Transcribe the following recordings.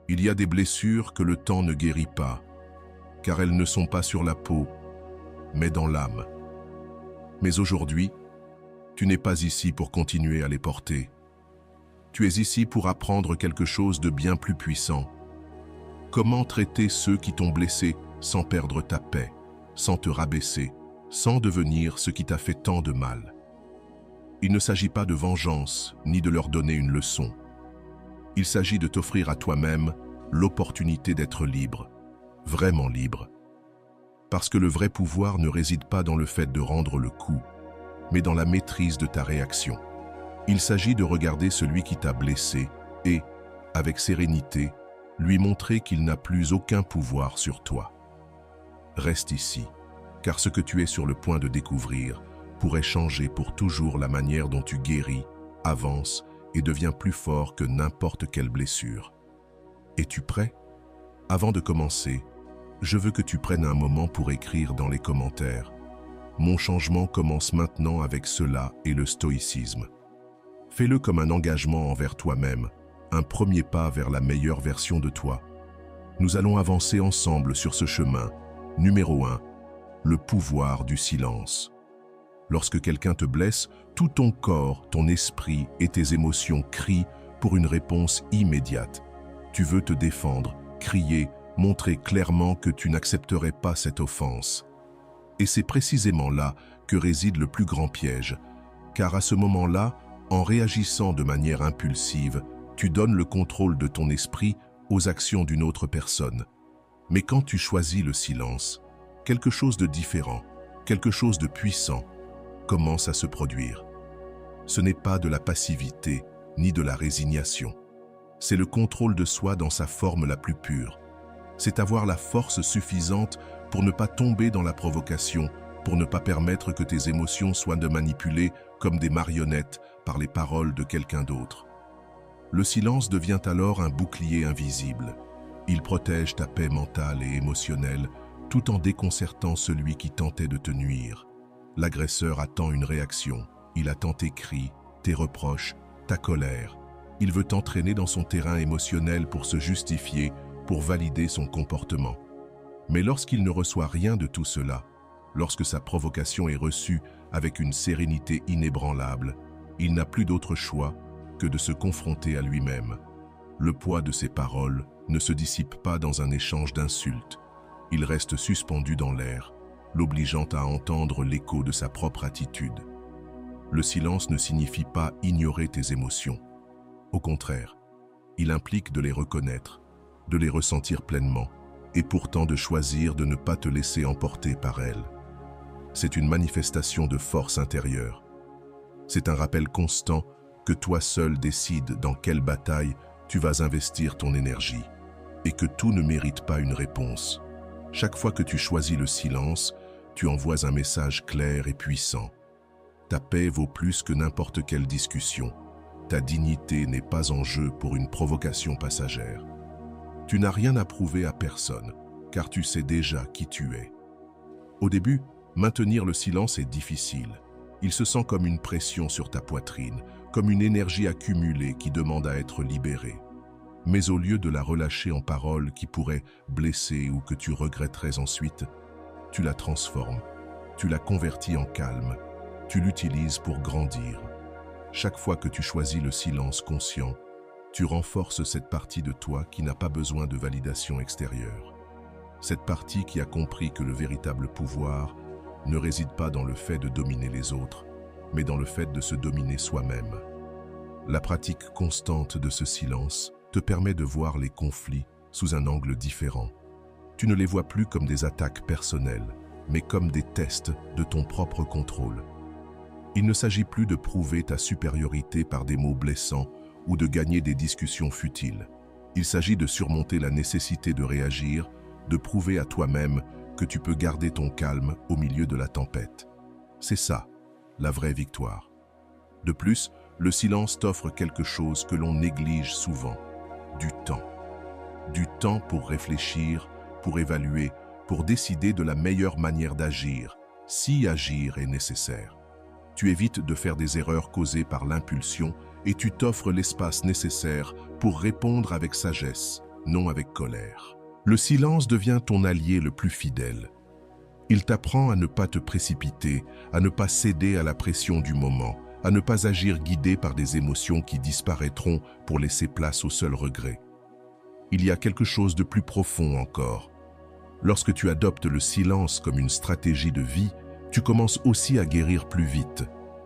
Il y a des blessures que le temps ne guérit pas, car elles ne sont pas sur la peau, mais dans l'âme. Mais aujourd'hui, tu n'es pas ici pour continuer à les porter. Tu es ici pour apprendre quelque chose de bien plus puissant. Comment traiter ceux qui t'ont blessé sans perdre ta paix, sans te rabaisser, sans devenir ce qui t'a fait tant de mal. Il ne s'agit pas de vengeance, ni de leur donner une leçon. Il s'agit de t'offrir à toi-même l'opportunité d'être libre, vraiment libre. Parce que le vrai pouvoir ne réside pas dans le fait de rendre le coup, mais dans la maîtrise de ta réaction. Il s'agit de regarder celui qui t'a blessé et, avec sérénité, lui montrer qu'il n'a plus aucun pouvoir sur toi. Reste ici, car ce que tu es sur le point de découvrir pourrait changer pour toujours la manière dont tu guéris, avances et deviens plus fort que n'importe quelle blessure. Es-tu prêt? Avant de commencer, je veux que tu prennes un moment pour écrire dans les commentaires. Mon changement commence maintenant avec cela et le stoïcisme. Fais-le comme un engagement envers toi-même, un premier pas vers la meilleure version de toi. Nous allons avancer ensemble sur ce chemin. Numéro 1, le pouvoir du silence. Lorsque quelqu'un te blesse, tout ton corps, ton esprit et tes émotions crient pour une réponse immédiate. Tu veux te défendre, crier, montrer clairement que tu n'accepterais pas cette offense. Et c'est précisément là que réside le plus grand piège, car à ce moment-là, en réagissant de manière impulsive, tu donnes le contrôle de ton esprit aux actions d'une autre personne. Mais quand tu choisis le silence, quelque chose de différent, quelque chose de puissant, commence à se produire. Ce n'est pas de la passivité, ni de la résignation. C'est le contrôle de soi dans sa forme la plus pure. C'est avoir la force suffisante pour ne pas tomber dans la provocation, pour ne pas permettre que tes émotions soient manipulées comme des marionnettes par les paroles de quelqu'un d'autre. Le silence devient alors un bouclier invisible. Il protège ta paix mentale et émotionnelle tout en déconcertant celui qui tentait de te nuire. L'agresseur attend une réaction. Il attend tes cris, tes reproches, ta colère. Il veut t'entraîner dans son terrain émotionnel pour se justifier, pour valider son comportement. Mais lorsqu'il ne reçoit rien de tout cela, lorsque sa provocation est reçue avec une sérénité inébranlable, il n'a plus d'autre choix que de se confronter à lui-même. Le poids de ses paroles ne se dissipe pas dans un échange d'insultes. Il reste suspendu dans l'air, l'obligeant à entendre l'écho de sa propre attitude. Le silence ne signifie pas ignorer tes émotions. Au contraire, il implique de les reconnaître, de les ressentir pleinement, et pourtant de choisir de ne pas te laisser emporter par elles. C'est une manifestation de force intérieure. C'est un rappel constant que toi seul décides dans quelle bataille tu vas investir ton énergie, et que tout ne mérite pas une réponse. Chaque fois que tu choisis le silence, tu envoies un message clair et puissant. Ta paix vaut plus que n'importe quelle discussion. Ta dignité n'est pas en jeu pour une provocation passagère. Tu n'as rien à prouver à personne, car tu sais déjà qui tu es. Au début, maintenir le silence est difficile. Il se sent comme une pression sur ta poitrine, comme une énergie accumulée qui demande à être libérée. Mais au lieu de la relâcher en paroles qui pourraient blesser ou que tu regretterais ensuite, tu la transformes, tu la convertis en calme, tu l'utilises pour grandir. Chaque fois que tu choisis le silence conscient, tu renforces cette partie de toi qui n'a pas besoin de validation extérieure. Cette partie qui a compris que le véritable pouvoir ne réside pas dans le fait de dominer les autres, mais dans le fait de se dominer soi-même. La pratique constante de ce silence te permet de voir les conflits sous un angle différent. Tu ne les vois plus comme des attaques personnelles, mais comme des tests de ton propre contrôle. Il ne s'agit plus de prouver ta supériorité par des mots blessants ou de gagner des discussions futiles. Il s'agit de surmonter la nécessité de réagir, de prouver à toi-même que tu peux garder ton calme au milieu de la tempête. C'est ça, la vraie victoire. De plus, le silence t'offre quelque chose que l'on néglige souvent, du temps. Du temps pour réfléchir, pour évaluer, pour décider de la meilleure manière d'agir, si agir est nécessaire. Tu évites de faire des erreurs causées par l'impulsion et tu t'offres l'espace nécessaire pour répondre avec sagesse, non avec colère. Le silence devient ton allié le plus fidèle. Il t'apprend à ne pas te précipiter, à ne pas céder à la pression du moment, à ne pas agir guidé par des émotions qui disparaîtront pour laisser place au seul regret. Il y a quelque chose de plus profond encore. Lorsque tu adoptes le silence comme une stratégie de vie, tu commences aussi à guérir plus vite.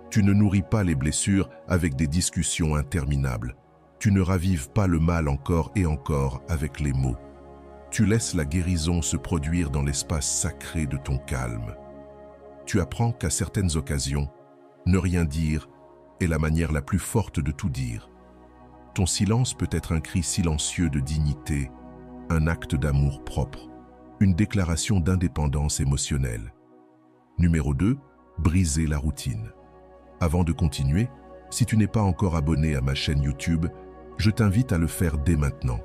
Tu ne nourris pas les blessures avec des discussions interminables. Tu ne ravives pas le mal encore et encore avec les mots. Tu laisses la guérison se produire dans l'espace sacré de ton calme. Tu apprends qu'à certaines occasions, ne rien dire est la manière la plus forte de tout dire. Ton silence peut être un cri silencieux de dignité, un acte d'amour propre, une déclaration d'indépendance émotionnelle. Numéro 2, briser la routine. Avant de continuer, si tu n'es pas encore abonné à ma chaîne YouTube, je t'invite à le faire dès maintenant.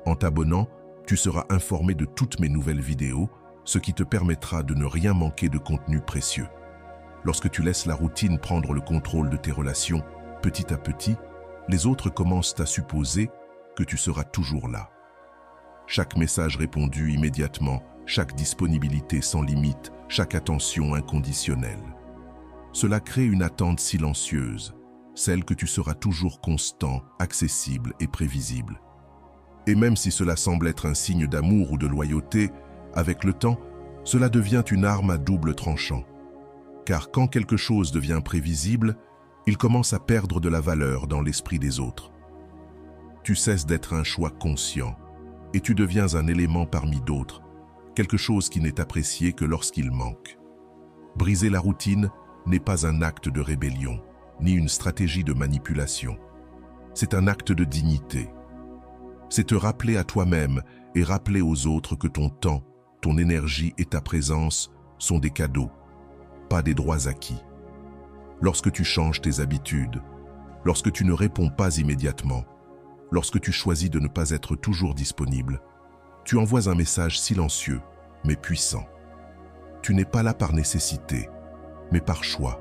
En t'abonnant, tu seras informé de toutes mes nouvelles vidéos, ce qui te permettra de ne rien manquer de contenu précieux. Lorsque tu laisses la routine prendre le contrôle de tes relations, petit à petit, les autres commencent à supposer que tu seras toujours là. Chaque message répondu immédiatement, chaque disponibilité sans limite, chaque attention inconditionnelle. Cela crée une attente silencieuse, celle que tu seras toujours constant, accessible et prévisible. Et même si cela semble être un signe d'amour ou de loyauté, avec le temps, cela devient une arme à double tranchant. Car quand quelque chose devient prévisible, il commence à perdre de la valeur dans l'esprit des autres. Tu cesses d'être un choix conscient et tu deviens un élément parmi d'autres, quelque chose qui n'est apprécié que lorsqu'il manque. Briser la routine n'est pas un acte de rébellion, ni une stratégie de manipulation. C'est un acte de dignité. C'est te rappeler à toi-même et rappeler aux autres que ton temps, ton énergie et ta présence sont des cadeaux, pas des droits acquis. Lorsque tu changes tes habitudes, lorsque tu ne réponds pas immédiatement, lorsque tu choisis de ne pas être toujours disponible, tu envoies un message silencieux, mais puissant. Tu n'es pas là par nécessité, mais par choix.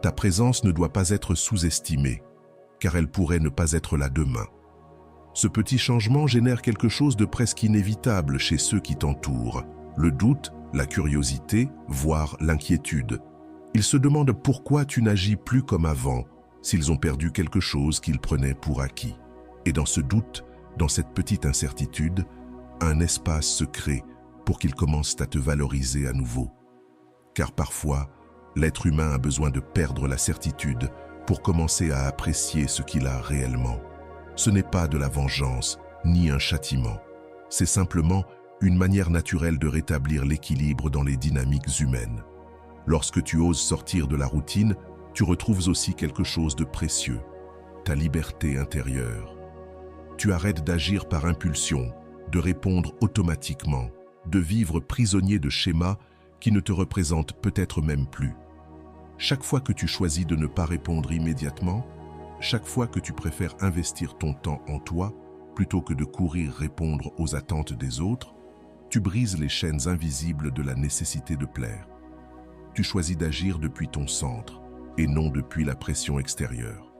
Ta présence ne doit pas être sous-estimée, car elle pourrait ne pas être là demain. Ce petit changement génère quelque chose de presque inévitable chez ceux qui t'entourent. Le doute, la curiosité, voire l'inquiétude. Ils se demandent pourquoi tu n'agis plus comme avant, s'ils ont perdu quelque chose qu'ils prenaient pour acquis. Et dans ce doute, dans cette petite incertitude, un espace se crée pour qu'ils commencent à te valoriser à nouveau. Car parfois, l'être humain a besoin de perdre la certitude pour commencer à apprécier ce qu'il a réellement. Ce n'est pas de la vengeance, ni un châtiment. C'est simplement une manière naturelle de rétablir l'équilibre dans les dynamiques humaines. Lorsque tu oses sortir de la routine, tu retrouves aussi quelque chose de précieux, ta liberté intérieure. Tu arrêtes d'agir par impulsion, de répondre automatiquement, de vivre prisonnier de schémas qui ne te représentent peut-être même plus. Chaque fois que tu choisis de ne pas répondre immédiatement, chaque fois que tu préfères investir ton temps en toi, plutôt que de courir répondre aux attentes des autres, tu brises les chaînes invisibles de la nécessité de plaire. Tu choisis d'agir depuis ton centre et non depuis la pression extérieure.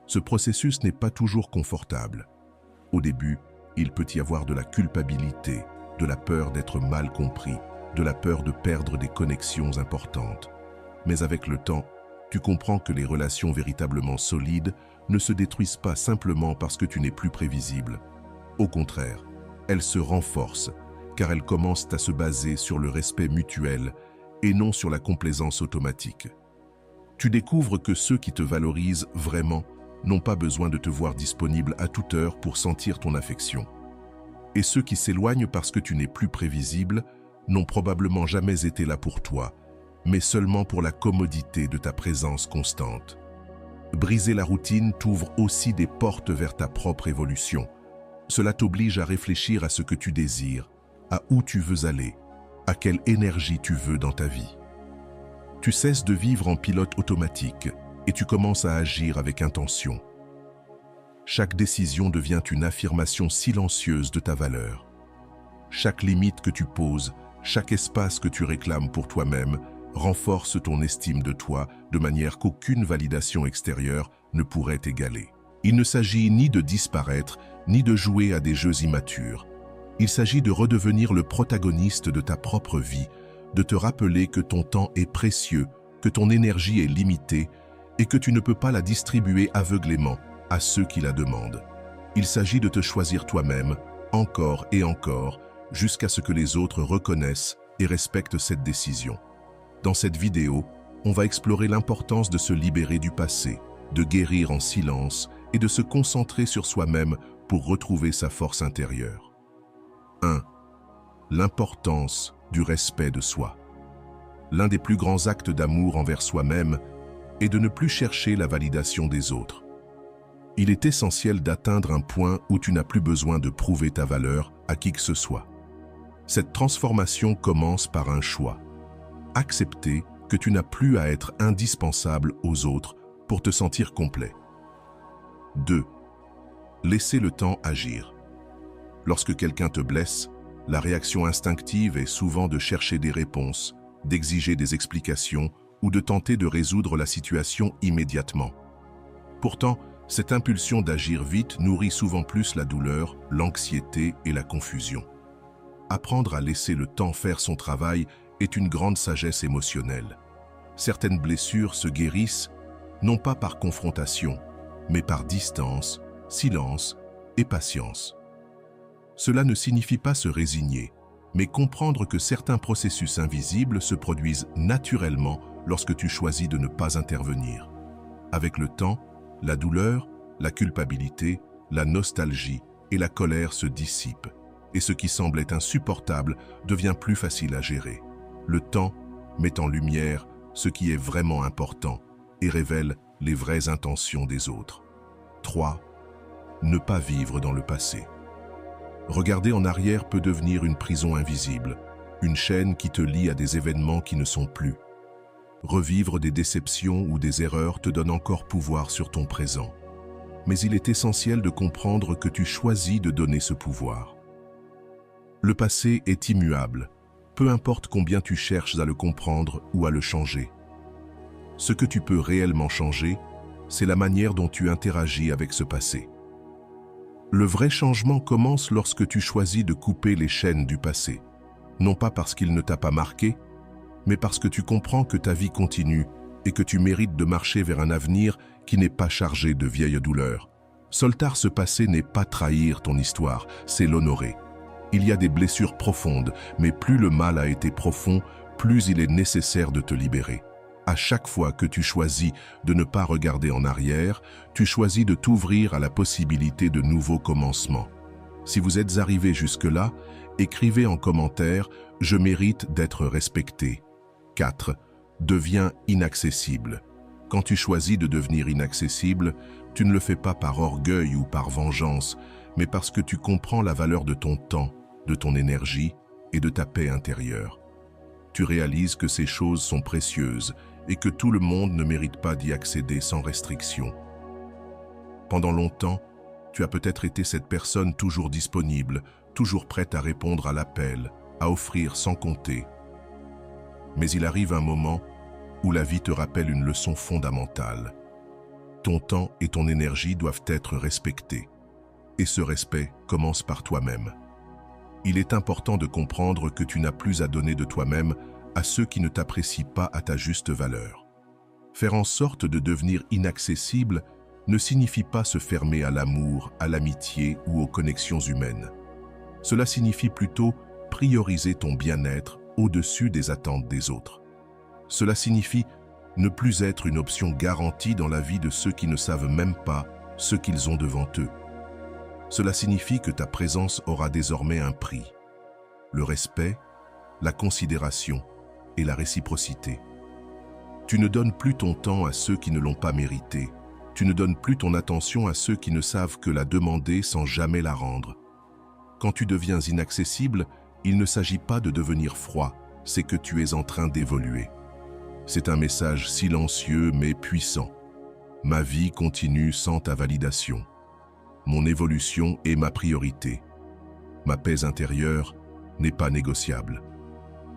Ce processus n'est pas toujours confortable. Au début, il peut y avoir de la culpabilité, de la peur d'être mal compris, de la peur de perdre des connexions importantes. Mais avec le temps, tu comprends que les relations véritablement solides ne se détruisent pas simplement parce que tu n'es plus prévisible. Au contraire, elles se renforcent car elles commencent à se baser sur le respect mutuel et non sur la complaisance automatique. Tu découvres que ceux qui te valorisent vraiment n'ont pas besoin de te voir disponible à toute heure pour sentir ton affection. Et ceux qui s'éloignent parce que tu n'es plus prévisible n'ont probablement jamais été là pour toi, mais seulement pour la commodité de ta présence constante. Briser la routine t'ouvre aussi des portes vers ta propre évolution. Cela t'oblige à réfléchir à ce que tu désires, à où tu veux aller, à quelle énergie tu veux dans ta vie. Tu cesses de vivre en pilote automatique et tu commences à agir avec intention. Chaque décision devient une affirmation silencieuse de ta valeur. Chaque limite que tu poses, chaque espace que tu réclames pour toi-même, renforce ton estime de toi de manière qu'aucune validation extérieure ne pourrait égaler. Il ne s'agit ni de disparaître, ni de jouer à des jeux immatures. Il s'agit de redevenir le protagoniste de ta propre vie, de te rappeler que ton temps est précieux, que ton énergie est limitée et que tu ne peux pas la distribuer aveuglément à ceux qui la demandent. Il s'agit de te choisir toi-même, encore et encore, jusqu'à ce que les autres reconnaissent et respectent cette décision. Dans cette vidéo, on va explorer l'importance de se libérer du passé, de guérir en silence et de se concentrer sur soi-même pour retrouver sa force intérieure. 1. L'importance du respect de soi. L'un des plus grands actes d'amour envers soi-même est de ne plus chercher la validation des autres. Il est essentiel d'atteindre un point où tu n'as plus besoin de prouver ta valeur à qui que ce soit. Cette transformation commence par un choix. Accepter que tu n'as plus à être indispensable aux autres pour te sentir complet. 2. Laisser le temps agir. Lorsque quelqu'un te blesse, la réaction instinctive est souvent de chercher des réponses, d'exiger des explications ou de tenter de résoudre la situation immédiatement. Pourtant, cette impulsion d'agir vite nourrit souvent plus la douleur, l'anxiété et la confusion. Apprendre à laisser le temps faire son travail est une grande sagesse émotionnelle. Certaines blessures se guérissent, non pas par confrontation, mais par distance, silence et patience. Cela ne signifie pas se résigner, mais comprendre que certains processus invisibles se produisent naturellement lorsque tu choisis de ne pas intervenir. Avec le temps, la douleur, la culpabilité, la nostalgie et la colère se dissipent, et ce qui semble être insupportable devient plus facile à gérer. Le temps met en lumière ce qui est vraiment important et révèle les vraies intentions des autres. 3. Ne pas vivre dans le passé. Regarder en arrière peut devenir une prison invisible, une chaîne qui te lie à des événements qui ne sont plus. Revivre des déceptions ou des erreurs te donne encore pouvoir sur ton présent. Mais il est essentiel de comprendre que tu choisis de donner ce pouvoir. Le passé est immuable, peu importe combien tu cherches à le comprendre ou à le changer. Ce que tu peux réellement changer, c'est la manière dont tu interagis avec ce passé. Le vrai changement commence lorsque tu choisis de couper les chaînes du passé, non pas parce qu'il ne t'a pas marqué, mais parce que tu comprends que ta vie continue et que tu mérites de marcher vers un avenir qui n'est pas chargé de vieilles douleurs. Soltar ce passé n'est pas trahir ton histoire, c'est l'honorer. Il y a des blessures profondes, mais plus le mal a été profond, plus il est nécessaire de te libérer. À chaque fois que tu choisis de ne pas regarder en arrière, tu choisis de t'ouvrir à la possibilité de nouveaux commencements. Si vous êtes arrivé jusque-là, écrivez en commentaire « Je mérite d'être respecté ». 4. Deviens inaccessible. Quand tu choisis de devenir inaccessible, tu ne le fais pas par orgueil ou par vengeance, mais parce que tu comprends la valeur de ton temps, de ton énergie et de ta paix intérieure. Tu réalises que ces choses sont précieuses et que tout le monde ne mérite pas d'y accéder sans restriction. Pendant longtemps, tu as peut-être été cette personne toujours disponible, toujours prête à répondre à l'appel, à offrir sans compter. Mais il arrive un moment où la vie te rappelle une leçon fondamentale. Ton temps et ton énergie doivent être respectés. Et ce respect commence par toi-même. Il est important de comprendre que tu n'as plus à donner de toi-même à ceux qui ne t'apprécient pas à ta juste valeur. Faire en sorte de devenir inaccessible ne signifie pas se fermer à l'amour, à l'amitié ou aux connexions humaines. Cela signifie plutôt prioriser ton bien-être au-dessus des attentes des autres. Cela signifie ne plus être une option garantie dans la vie de ceux qui ne savent même pas ce qu'ils ont devant eux. Cela signifie que ta présence aura désormais un prix. Le respect, la considération et la réciprocité. Tu ne donnes plus ton temps à ceux qui ne l'ont pas mérité. Tu ne donnes plus ton attention à ceux qui ne savent que la demander sans jamais la rendre. Quand tu deviens inaccessible, il ne s'agit pas de devenir froid, c'est que tu es en train d'évoluer. C'est un message silencieux mais puissant. Ma vie continue sans ta validation. Mon évolution est ma priorité. Ma paix intérieure n'est pas négociable.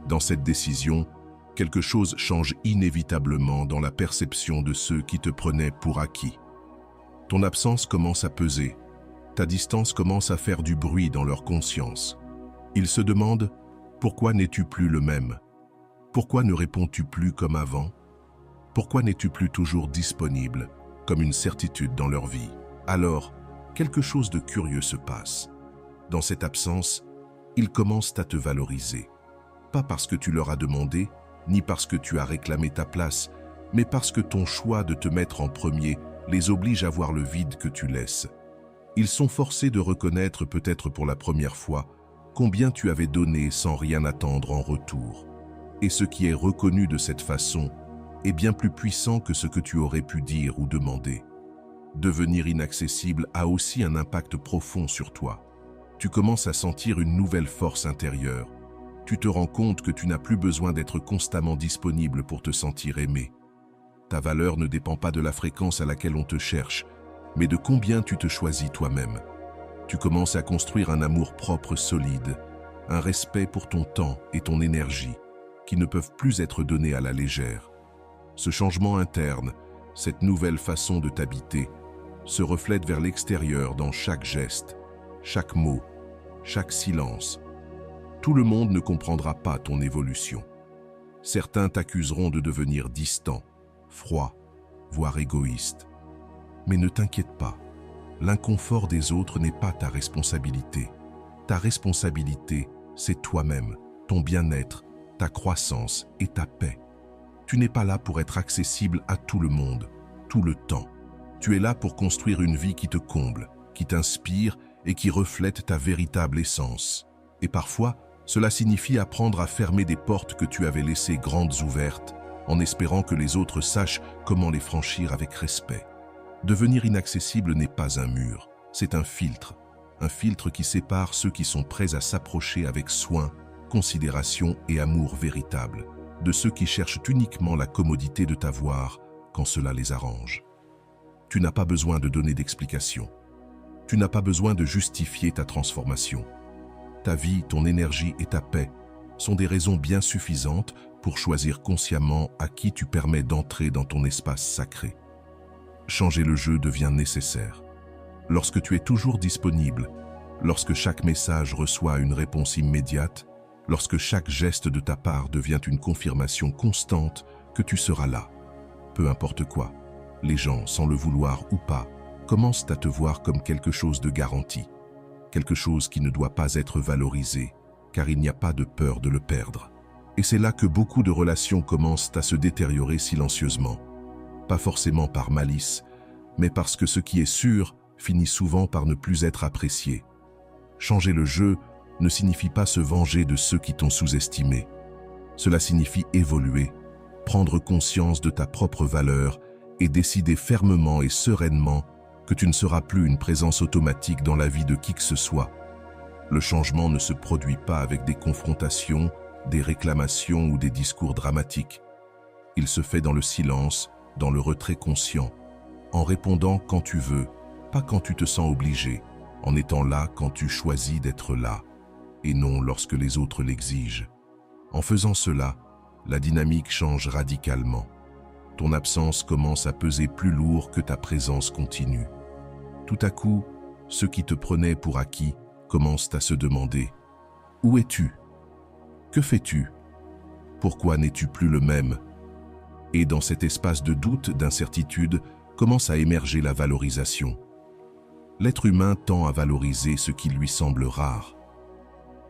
Dans cette décision, quelque chose change inévitablement dans la perception de ceux qui te prenaient pour acquis. Ton absence commence à peser. Ta distance commence à faire du bruit dans leur conscience. Ils se demandent « Pourquoi n'es-tu plus le même ? Pourquoi ne réponds-tu plus comme avant ? Pourquoi n'es-tu plus toujours disponible, comme une certitude dans leur vie ?» Alors, quelque chose de curieux se passe. Dans cette absence, ils commencent à te valoriser. Pas parce que tu leur as demandé, ni parce que tu as réclamé ta place, mais parce que ton choix de te mettre en premier les oblige à voir le vide que tu laisses. Ils sont forcés de reconnaître, peut-être pour la première fois, combien tu avais donné sans rien attendre en retour. Et ce qui est reconnu de cette façon est bien plus puissant que ce que tu aurais pu dire ou demander. Devenir inaccessible a aussi un impact profond sur toi. Tu commences à sentir une nouvelle force intérieure. Tu te rends compte que tu n'as plus besoin d'être constamment disponible pour te sentir aimé. Ta valeur ne dépend pas de la fréquence à laquelle on te cherche, mais de combien tu te choisis toi-même. Tu commences à construire un amour-propre solide, un respect pour ton temps et ton énergie, qui ne peuvent plus être donnés à la légère. Ce changement interne, cette nouvelle façon de t'habiter, se reflète vers l'extérieur dans chaque geste, chaque mot, chaque silence. Tout le monde ne comprendra pas ton évolution. Certains t'accuseront de devenir distant, froid, voire égoïste. Mais ne t'inquiète pas, l'inconfort des autres n'est pas ta responsabilité. Ta responsabilité, c'est toi-même, ton bien-être, ta croissance et ta paix. Tu n'es pas là pour être accessible à tout le monde, tout le temps. Tu es là pour construire une vie qui te comble, qui t'inspire et qui reflète ta véritable essence. Et parfois, cela signifie apprendre à fermer des portes que tu avais laissées grandes ouvertes, en espérant que les autres sachent comment les franchir avec respect. Devenir inaccessible n'est pas un mur, c'est un filtre qui sépare ceux qui sont prêts à s'approcher avec soin, considération et amour véritable, de ceux qui cherchent uniquement la commodité de t'avoir quand cela les arrange. Tu n'as pas besoin de donner d'explications. Tu n'as pas besoin de justifier ta transformation. Ta vie, ton énergie et ta paix sont des raisons bien suffisantes pour choisir consciemment à qui tu permets d'entrer dans ton espace sacré. Changer le jeu devient nécessaire. Lorsque tu es toujours disponible, lorsque chaque message reçoit une réponse immédiate, lorsque chaque geste de ta part devient une confirmation constante que tu seras là, peu importe quoi, les gens, sans le vouloir ou pas, commencent à te voir comme quelque chose de garanti, quelque chose qui ne doit pas être valorisé, car il n'y a pas de peur de le perdre. Et c'est là que beaucoup de relations commencent à se détériorer silencieusement. Pas forcément par malice, mais parce que ce qui est sûr finit souvent par ne plus être apprécié. Changer le jeu ne signifie pas se venger de ceux qui t'ont sous-estimé. Cela signifie évoluer, prendre conscience de ta propre valeur et décider fermement et sereinement que tu ne seras plus une présence automatique dans la vie de qui que ce soit. Le changement ne se produit pas avec des confrontations, des réclamations ou des discours dramatiques. Il se fait dans le silence, dans le retrait conscient, en répondant quand tu veux, pas quand tu te sens obligé, en étant là quand tu choisis d'être là, et non lorsque les autres l'exigent. En faisant cela, la dynamique change radicalement. Ton absence commence à peser plus lourd que ta présence continue. Tout à coup, ceux qui te prenaient pour acquis commencent à se demander « Où es-tu ? Que fais-tu ? Pourquoi n'es-tu plus le même ?» Et dans cet espace de doute, d'incertitude, commence à émerger la valorisation. L'être humain tend à valoriser ce qui lui semble rare.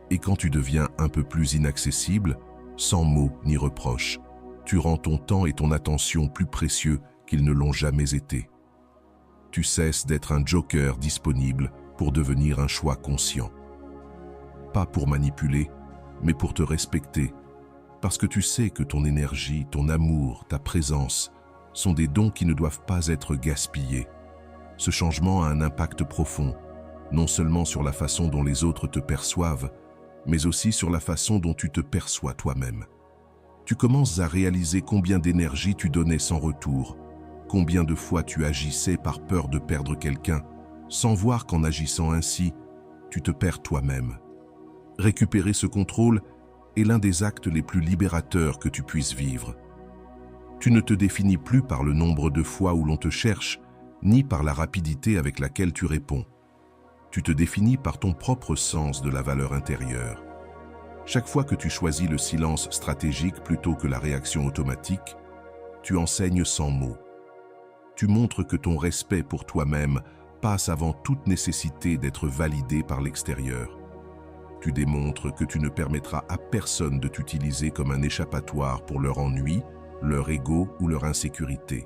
Et quand tu deviens un peu plus inaccessible, sans mots ni reproches, tu rends ton temps et ton attention plus précieux qu'ils ne l'ont jamais été. Tu cesses d'être un joker disponible pour devenir un choix conscient. Pas pour manipuler, mais pour te respecter, parce que tu sais que ton énergie, ton amour, ta présence sont des dons qui ne doivent pas être gaspillés. Ce changement a un impact profond, non seulement sur la façon dont les autres te perçoivent, mais aussi sur la façon dont tu te perçois toi-même. Tu commences à réaliser combien d'énergie tu donnais sans retour, combien de fois tu agissais par peur de perdre quelqu'un, sans voir qu'en agissant ainsi, tu te perds toi-même. Récupérer ce contrôle est l'un des actes les plus libérateurs que tu puisses vivre. Tu ne te définis plus par le nombre de fois où l'on te cherche, ni par la rapidité avec laquelle tu réponds. Tu te définis par ton propre sens de la valeur intérieure. Chaque fois que tu choisis le silence stratégique plutôt que la réaction automatique, tu enseignes sans mots. Tu montres que ton respect pour toi-même passe avant toute nécessité d'être validé par l'extérieur. Tu démontres que tu ne permettras à personne de t'utiliser comme un échappatoire pour leur ennui, leur ego ou leur insécurité.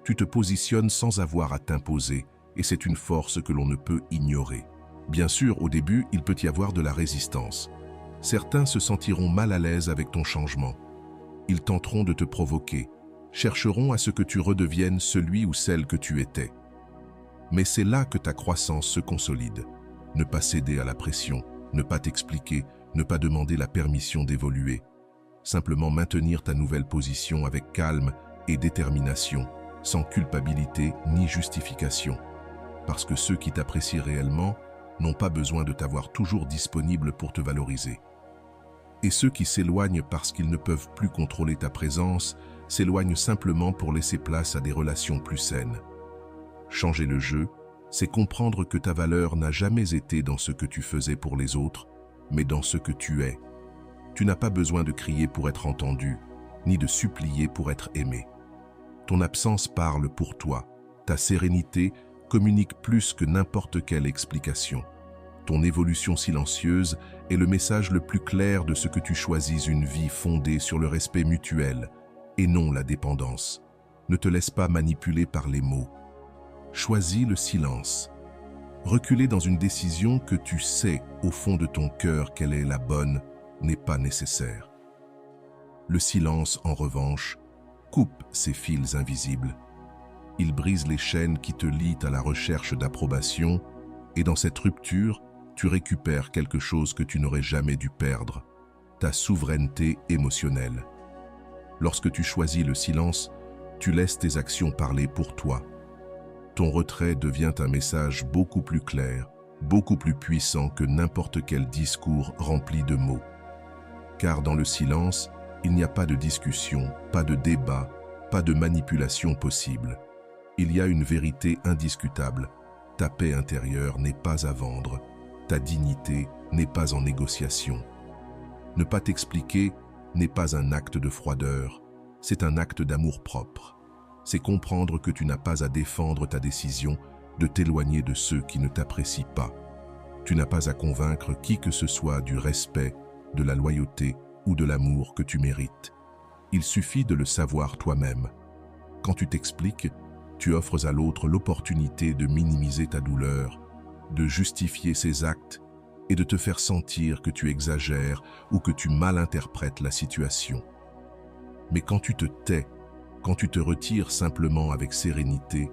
Tu te positionnes sans avoir à t'imposer, et c'est une force que l'on ne peut ignorer. Bien sûr, au début, il peut y avoir de la résistance. Certains se sentiront mal à l'aise avec ton changement. Ils tenteront de te provoquer, chercheront à ce que tu redeviennes celui ou celle que tu étais. Mais c'est là que ta croissance se consolide. Ne pas céder à la pression, ne pas t'expliquer, ne pas demander la permission d'évoluer. Simplement maintenir ta nouvelle position avec calme et détermination, sans culpabilité ni justification. Parce que ceux qui t'apprécient réellement n'ont pas besoin de t'avoir toujours disponible pour te valoriser. Et ceux qui s'éloignent parce qu'ils ne peuvent plus contrôler ta présence s'éloignent simplement pour laisser place à des relations plus saines. Changer le jeu, c'est comprendre que ta valeur n'a jamais été dans ce que tu faisais pour les autres, mais dans ce que tu es. Tu n'as pas besoin de crier pour être entendu, ni de supplier pour être aimé. Ton absence parle pour toi. Ta sérénité communique plus que n'importe quelle explication. Ton évolution silencieuse est le message le plus clair de ce que tu choisis une vie fondée sur le respect mutuel et non la dépendance. Ne te laisse pas manipuler par les mots. Choisis le silence. Reculer dans une décision que tu sais au fond de ton cœur qu'elle est la bonne n'est pas nécessaire. Le silence, en revanche, coupe ces fils invisibles. Il brise les chaînes qui te lient à la recherche d'approbation et dans cette rupture, tu récupères quelque chose que tu n'aurais jamais dû perdre, ta souveraineté émotionnelle. Lorsque tu choisis le silence, tu laisses tes actions parler pour toi. Ton retrait devient un message beaucoup plus clair, beaucoup plus puissant que n'importe quel discours rempli de mots. Car dans le silence, il n'y a pas de discussion, pas de débat, pas de manipulation possible. Il y a une vérité indiscutable. Ta paix intérieure n'est pas à vendre. Ta dignité n'est pas en négociation. Ne pas t'expliquer n'est pas un acte de froideur, c'est un acte d'amour-propre. C'est comprendre que tu n'as pas à défendre ta décision de t'éloigner de ceux qui ne t'apprécient pas. Tu n'as pas à convaincre qui que ce soit du respect, de la loyauté ou de l'amour que tu mérites. Il suffit de le savoir toi-même. Quand tu t'expliques, tu offres à l'autre l'opportunité de minimiser ta douleur, de justifier ses actes et de te faire sentir que tu exagères ou que tu malinterprètes la situation. Mais quand tu te tais, quand tu te retires simplement avec sérénité,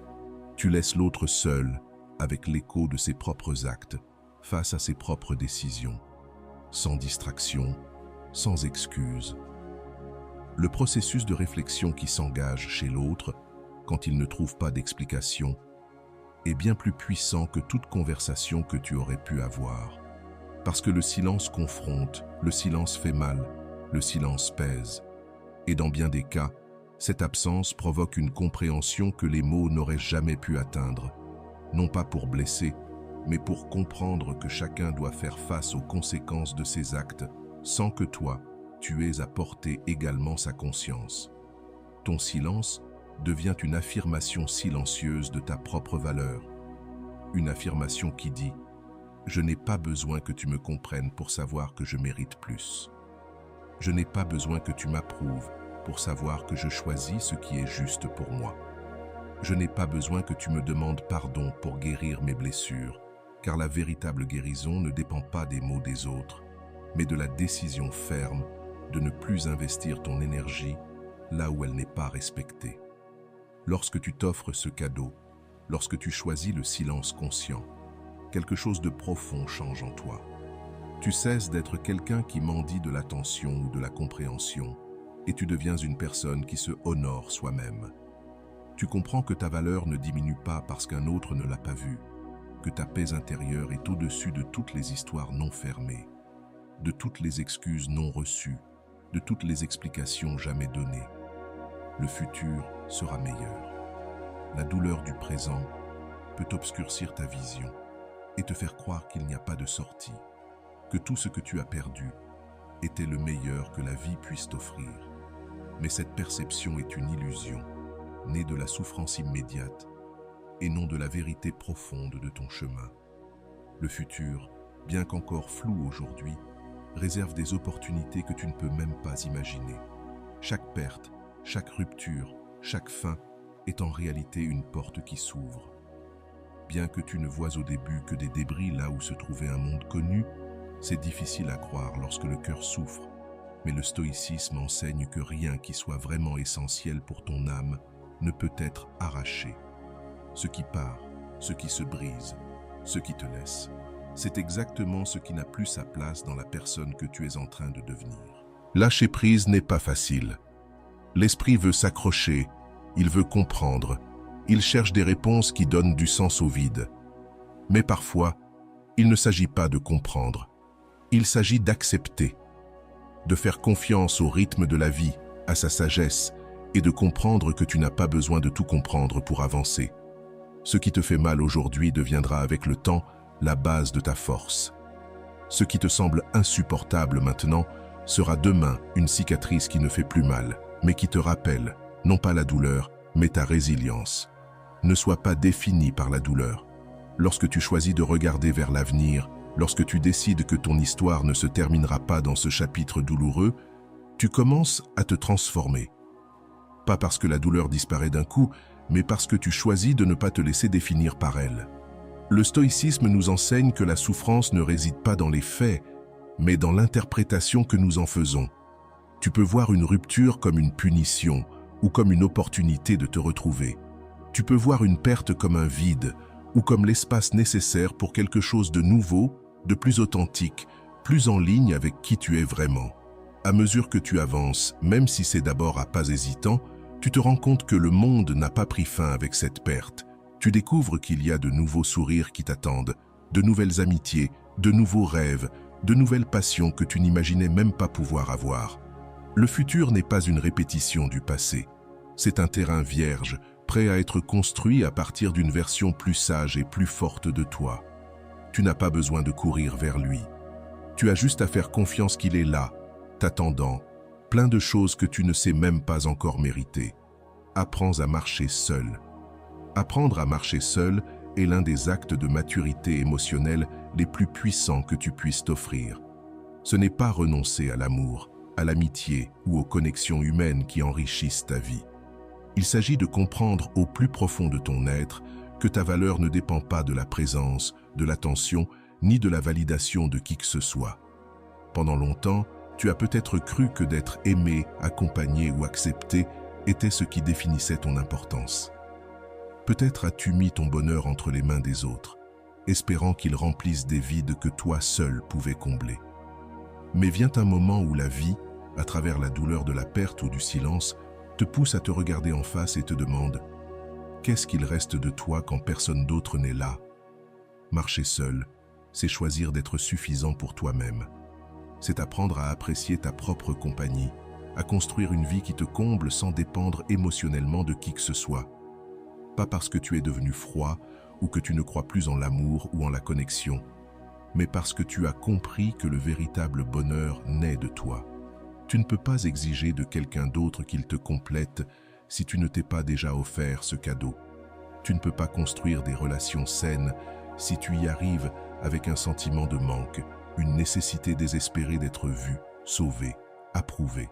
tu laisses l'autre seul avec l'écho de ses propres actes face à ses propres décisions, sans distraction, sans excuse. Le processus de réflexion qui s'engage chez l'autre, quand il ne trouve pas d'explication, est bien plus puissant que toute conversation que tu aurais pu avoir. Parce que le silence confronte, le silence fait mal, le silence pèse. Et dans bien des cas, cette absence provoque une compréhension que les mots n'auraient jamais pu atteindre, non pas pour blesser, mais pour comprendre que chacun doit faire face aux conséquences de ses actes, sans que toi, tu aies à porter également sa conscience. Ton silence devient une affirmation silencieuse de ta propre valeur. Une affirmation qui dit « Je n'ai pas besoin que tu me comprennes pour savoir que je mérite plus. Je n'ai pas besoin que tu m'approuves pour savoir que je choisis ce qui est juste pour moi. Je n'ai pas besoin que tu me demandes pardon pour guérir mes blessures, car la véritable guérison ne dépend pas des mots des autres, mais de la décision ferme de ne plus investir ton énergie là où elle n'est pas respectée. Lorsque tu t'offres ce cadeau, lorsque tu choisis le silence conscient, quelque chose de profond change en toi. Tu cesses d'être quelqu'un qui mendie de l'attention ou de la compréhension, et tu deviens une personne qui se honore soi-même. Tu comprends que ta valeur ne diminue pas parce qu'un autre ne l'a pas vue, que ta paix intérieure est au-dessus de toutes les histoires non fermées, de toutes les excuses non reçues, de toutes les explications jamais données. Le futur sera meilleur. la douleur du présent peut obscurcir ta vision et te faire croire qu'il n'y a pas de sortie, que tout ce que tu as perdu était le meilleur que la vie puisse t'offrir. Mais cette perception est une illusion, née de la souffrance immédiate et non de la vérité profonde de ton chemin. Le futur, bien qu'encore flou aujourd'hui, réserve des opportunités que tu ne peux même pas imaginer. Chaque perte, chaque rupture, chaque fin est en réalité une porte qui s'ouvre. Bien que tu ne vois au début que des débris là où se trouvait un monde connu, c'est difficile à croire lorsque le cœur souffre, mais le stoïcisme enseigne que rien qui soit vraiment essentiel pour ton âme ne peut être arraché. Ce qui part, ce qui se brise, ce qui te laisse, c'est exactement ce qui n'a plus sa place dans la personne que tu es en train de devenir. Lâcher prise n'est pas facile. L'esprit veut s'accrocher, il veut comprendre, il cherche des réponses qui donnent du sens au vide. Mais parfois, il ne s'agit pas de comprendre, il s'agit d'accepter, de faire confiance au rythme de la vie, à sa sagesse, et de comprendre que tu n'as pas besoin de tout comprendre pour avancer. Ce qui te fait mal aujourd'hui deviendra avec le temps la base de ta force. Ce qui te semble insupportable maintenant sera demain une cicatrice qui ne fait plus mal, mais qui te rappelle, non pas la douleur, mais ta résilience. Ne sois pas défini par la douleur. Lorsque tu choisis de regarder vers l'avenir, lorsque tu décides que ton histoire ne se terminera pas dans ce chapitre douloureux, tu commences à te transformer. Pas parce que la douleur disparaît d'un coup, mais parce que tu choisis de ne pas te laisser définir par elle. Le stoïcisme nous enseigne que la souffrance ne réside pas dans les faits, mais dans l'interprétation que nous en faisons. Tu peux voir une rupture comme une punition ou comme une opportunité de te retrouver. Tu peux voir une perte comme un vide ou comme l'espace nécessaire pour quelque chose de nouveau, de plus authentique, plus en ligne avec qui tu es vraiment. À mesure que tu avances, même si c'est d'abord à pas hésitants, tu te rends compte que le monde n'a pas pris fin avec cette perte. Tu découvres qu'il y a de nouveaux sourires qui t'attendent, de nouvelles amitiés, de nouveaux rêves, de nouvelles passions que tu n'imaginais même pas pouvoir avoir. Le futur n'est pas une répétition du passé. C'est un terrain vierge, prêt à être construit à partir d'une version plus sage et plus forte de toi. Tu n'as pas besoin de courir vers lui. Tu as juste à faire confiance qu'il est là, t'attendant, plein de choses que tu ne sais même pas encore mériter. Apprends à marcher seul. Apprendre à marcher seul est l'un des actes de maturité émotionnelle les plus puissants que tu puisses t'offrir. Ce n'est pas renoncer à l'amour, à l'amitié ou aux connexions humaines qui enrichissent ta vie. Il s'agit de comprendre au plus profond de ton être que ta valeur ne dépend pas de la présence, de l'attention, ni de la validation de qui que ce soit. Pendant longtemps, tu as peut-être cru que d'être aimé, accompagné ou accepté était ce qui définissait ton importance. Peut-être as-tu mis ton bonheur entre les mains des autres, espérant qu'ils remplissent des vides que toi seul pouvais combler. Mais vient un moment où la vie, à travers la douleur de la perte ou du silence, te pousse à te regarder en face et te demande « Qu'est-ce qu'il reste de toi quand personne d'autre n'est là ?» Marcher seul, c'est choisir d'être suffisant pour toi-même. C'est apprendre à apprécier ta propre compagnie, à construire une vie qui te comble sans dépendre émotionnellement de qui que ce soit. Pas parce que tu es devenu froid ou que tu ne crois plus en l'amour ou en la connexion, mais parce que tu as compris que le véritable bonheur naît de toi. Tu ne peux pas exiger de quelqu'un d'autre qu'il te complète si tu ne t'es pas déjà offert ce cadeau. Tu ne peux pas construire des relations saines si tu y arrives avec un sentiment de manque, une nécessité désespérée d'être vu, sauvé, approuvé.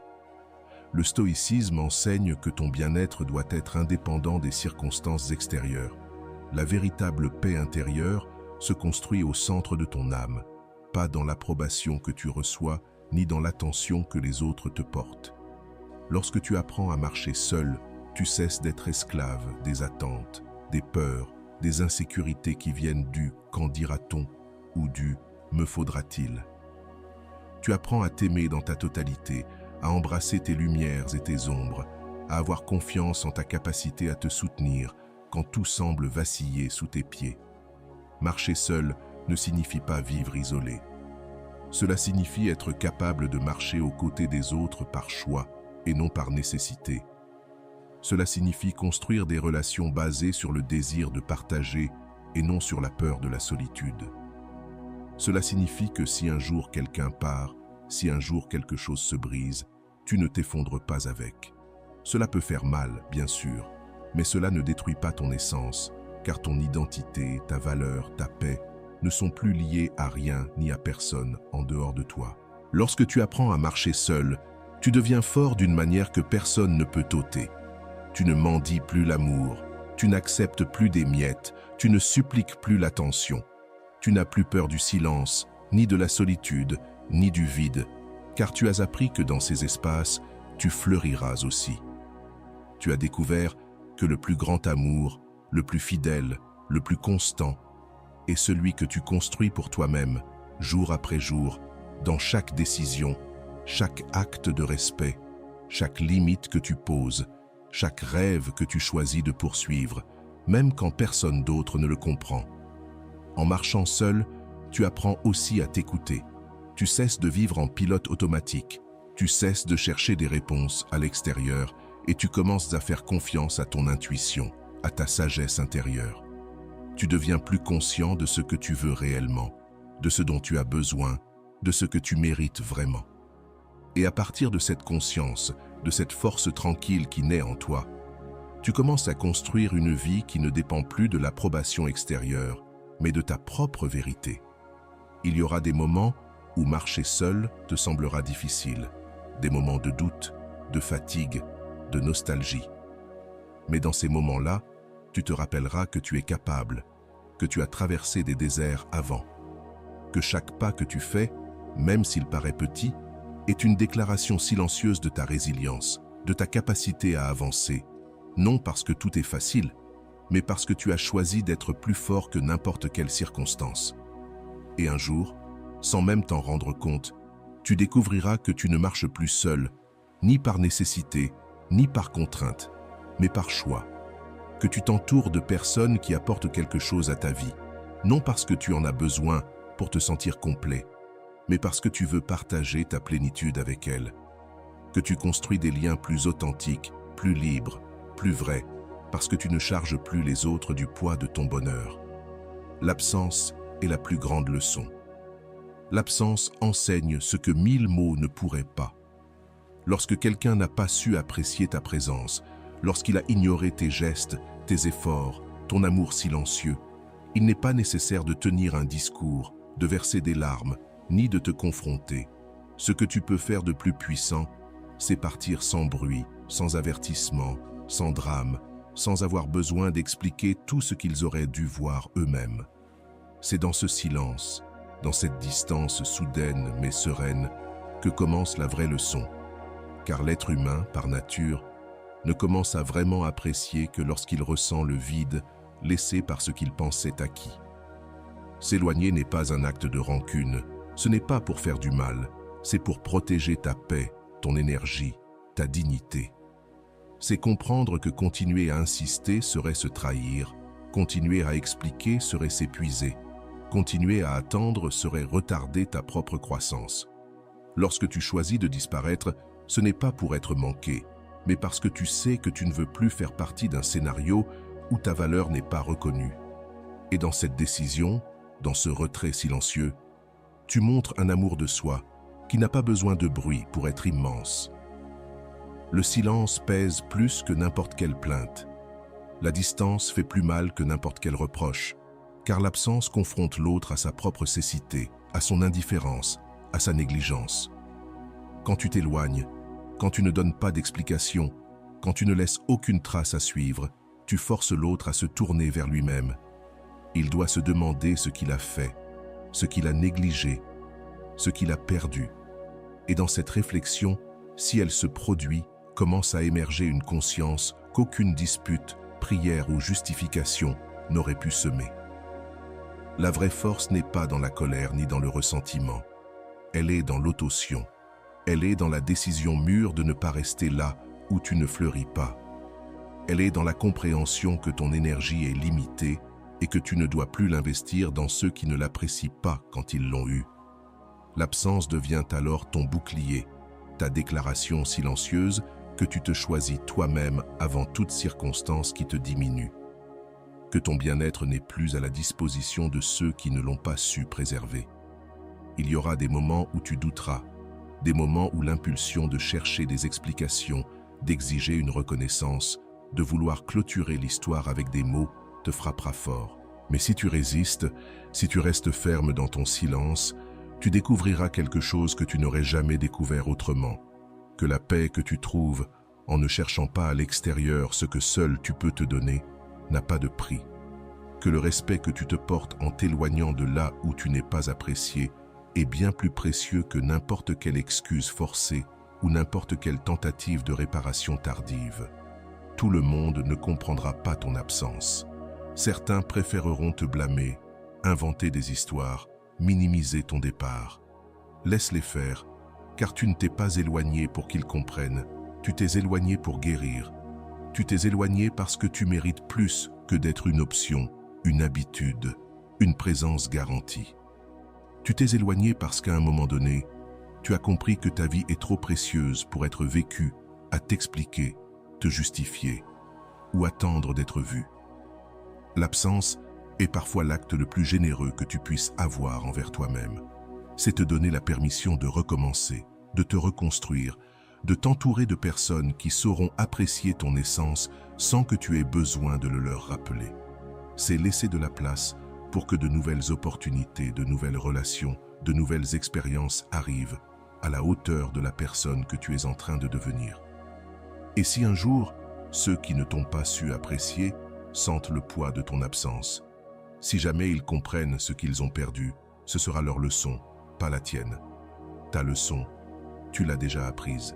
Le stoïcisme enseigne que ton bien-être doit être indépendant des circonstances extérieures. La véritable paix intérieure se construit au centre de ton âme, pas dans l'approbation que tu reçois, ni dans l'attention que les autres te portent. Lorsque tu apprends à marcher seul, tu cesses d'être esclave des attentes, des peurs, des insécurités qui viennent du « qu'en dira-t-on » ou du « me faudra-t-il ». Tu apprends à t'aimer dans ta totalité, à embrasser tes lumières et tes ombres, à avoir confiance en ta capacité à te soutenir quand tout semble vaciller sous tes pieds. Marcher seul ne signifie pas vivre isolé. Cela signifie être capable de marcher aux côtés des autres par choix et non par nécessité. Cela signifie construire des relations basées sur le désir de partager et non sur la peur de la solitude. Cela signifie que si un jour quelqu'un part, si un jour quelque chose se brise, tu ne t'effondres pas avec. Cela peut faire mal, bien sûr, mais cela ne détruit pas ton essence, car ton identité, ta valeur, ta paix ne sont plus liées à rien ni à personne en dehors de toi. Lorsque tu apprends à marcher seul, tu deviens fort d'une manière que personne ne peut t'ôter. Tu ne mendies plus l'amour, tu n'acceptes plus des miettes, tu ne suppliques plus l'attention. Tu n'as plus peur du silence, ni de la solitude, ni du vide, car tu as appris que dans ces espaces, tu fleuriras aussi. Tu as découvert que le plus grand amour, le plus fidèle, le plus constant, est celui que tu construis pour toi-même, jour après jour, dans chaque décision, chaque acte de respect, chaque limite que tu poses, chaque rêve que tu choisis de poursuivre, même quand personne d'autre ne le comprend. En marchant seul, tu apprends aussi à t'écouter. Tu cesses de vivre en pilote automatique, tu cesses de chercher des réponses à l'extérieur et tu commences à faire confiance à ton intuition, à ta sagesse intérieure. Tu deviens plus conscient de ce que tu veux réellement, de ce dont tu as besoin, de ce que tu mérites vraiment. Et à partir de cette conscience, de cette force tranquille qui naît en toi, tu commences à construire une vie qui ne dépend plus de l'approbation extérieure, mais de ta propre vérité. Il y aura des moments où marcher seul te semblera difficile, des moments de doute, de fatigue, de nostalgie. Mais dans ces moments-là, tu te rappelleras que tu es capable, que tu as traversé des déserts avant, que chaque pas que tu fais, même s'il paraît petit, est une déclaration silencieuse de ta résilience, de ta capacité à avancer, non parce que tout est facile, mais parce que tu as choisi d'être plus fort que n'importe quelle circonstance. Et un jour, sans même t'en rendre compte, tu découvriras que tu ne marches plus seul, ni par nécessité, ni par contrainte, mais par choix. Que tu t'entoures de personnes qui apportent quelque chose à ta vie, non parce que tu en as besoin pour te sentir complet, mais parce que tu veux partager ta plénitude avec elles. Que tu construis des liens plus authentiques, plus libres, plus vrais, parce que tu ne charges plus les autres du poids de ton bonheur. L'absence est la plus grande leçon. L'absence enseigne ce que 1000 mots ne pourraient pas. Lorsque quelqu'un n'a pas su apprécier ta présence, lorsqu'il a ignoré tes gestes, tes efforts, ton amour silencieux, il n'est pas nécessaire de tenir un discours, de verser des larmes, ni de te confronter. Ce que tu peux faire de plus puissant, c'est partir sans bruit, sans avertissement, sans drame, sans avoir besoin d'expliquer tout ce qu'ils auraient dû voir eux-mêmes. C'est dans ce silence, dans cette distance soudaine mais sereine, que commence la vraie leçon. Car l'être humain, par nature, ne commence à vraiment apprécier que lorsqu'il ressent le vide laissé par ce qu'il pensait acquis. S'éloigner n'est pas un acte de rancune, ce n'est pas pour faire du mal, c'est pour protéger ta paix, ton énergie, ta dignité. C'est comprendre que continuer à insister serait se trahir, continuer à expliquer serait s'épuiser, continuer à attendre serait retarder ta propre croissance. Lorsque tu choisis de disparaître, ce n'est pas pour être manqué, mais parce que tu sais que tu ne veux plus faire partie d'un scénario où ta valeur n'est pas reconnue. Et dans cette décision, dans ce retrait silencieux, tu montres un amour de soi qui n'a pas besoin de bruit pour être immense. Le silence pèse plus que n'importe quelle plainte. La distance fait plus mal que n'importe quel reproche, car l'absence confronte l'autre à sa propre cécité, à son indifférence, à sa négligence. Quand tu t'éloignes, quand tu ne donnes pas d'explication, quand tu ne laisses aucune trace à suivre, tu forces l'autre à se tourner vers lui-même. Il doit se demander ce qu'il a fait, ce qu'il a négligé, ce qu'il a perdu. Et dans cette réflexion, si elle se produit, commence à émerger une conscience qu'aucune dispute, prière ou justification n'aurait pu semer. La vraie force n'est pas dans la colère ni dans le ressentiment. Elle est dans l'autotion. Elle est dans la décision mûre de ne pas rester là où tu ne fleuris pas. Elle est dans la compréhension que ton énergie est limitée et que tu ne dois plus l'investir dans ceux qui ne l'apprécient pas quand ils l'ont eu. L'absence devient alors ton bouclier, ta déclaration silencieuse que tu te choisis toi-même avant toute circonstance qui te diminue, que ton bien-être n'est plus à la disposition de ceux qui ne l'ont pas su préserver. Il y aura des moments où tu douteras, des moments où l'impulsion de chercher des explications, d'exiger une reconnaissance, de vouloir clôturer l'histoire avec des mots te frappera fort. Mais si tu résistes, si tu restes ferme dans ton silence, tu découvriras quelque chose que tu n'aurais jamais découvert autrement, que la paix que tu trouves en ne cherchant pas à l'extérieur ce que seul tu peux te donner n'a pas de prix, que le respect que tu te portes en t'éloignant de là où tu n'es pas apprécié est bien plus précieux que n'importe quelle excuse forcée ou n'importe quelle tentative de réparation tardive. Tout le monde ne comprendra pas ton absence. Certains préféreront te blâmer, inventer des histoires, minimiser ton départ. Laisse-les faire, car tu ne t'es pas éloigné pour qu'ils comprennent, tu t'es éloigné pour guérir. Tu t'es éloigné parce que tu mérites plus que d'être une option, une habitude, une présence garantie. Tu t'es éloigné parce qu'à un moment donné, tu as compris que ta vie est trop précieuse pour être vécue, à t'expliquer, te justifier ou attendre d'être vue. L'absence est parfois l'acte le plus généreux que tu puisses avoir envers toi-même. C'est te donner la permission de recommencer, de te reconstruire, de t'entourer de personnes qui sauront apprécier ton essence sans que tu aies besoin de le leur rappeler. C'est laisser de la place pour que de nouvelles opportunités, de nouvelles relations, de nouvelles expériences arrivent à la hauteur de la personne que tu es en train de devenir. Et si un jour, ceux qui ne t'ont pas su apprécier sentent le poids de ton absence, si jamais ils comprennent ce qu'ils ont perdu, ce sera leur leçon, pas la tienne. Ta leçon, tu l'as déjà apprise.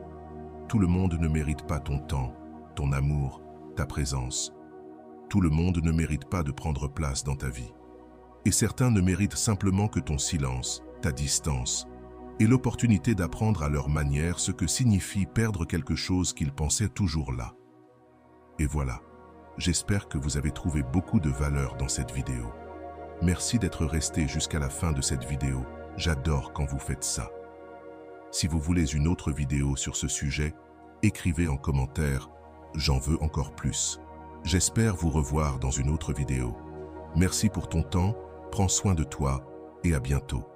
Tout le monde ne mérite pas ton temps, ton amour, ta présence. Tout le monde ne mérite pas de prendre place dans ta vie. Et certains ne méritent simplement que ton silence, ta distance, et l'opportunité d'apprendre à leur manière ce que signifie perdre quelque chose qu'ils pensaient toujours là. Et voilà, j'espère que vous avez trouvé beaucoup de valeur dans cette vidéo. Merci d'être resté jusqu'à la fin de cette vidéo, j'adore quand vous faites ça. Si vous voulez une autre vidéo sur ce sujet, écrivez en commentaire « J'en veux encore plus ». J'espère vous revoir dans une autre vidéo. Merci pour ton temps, prends soin de toi et à bientôt.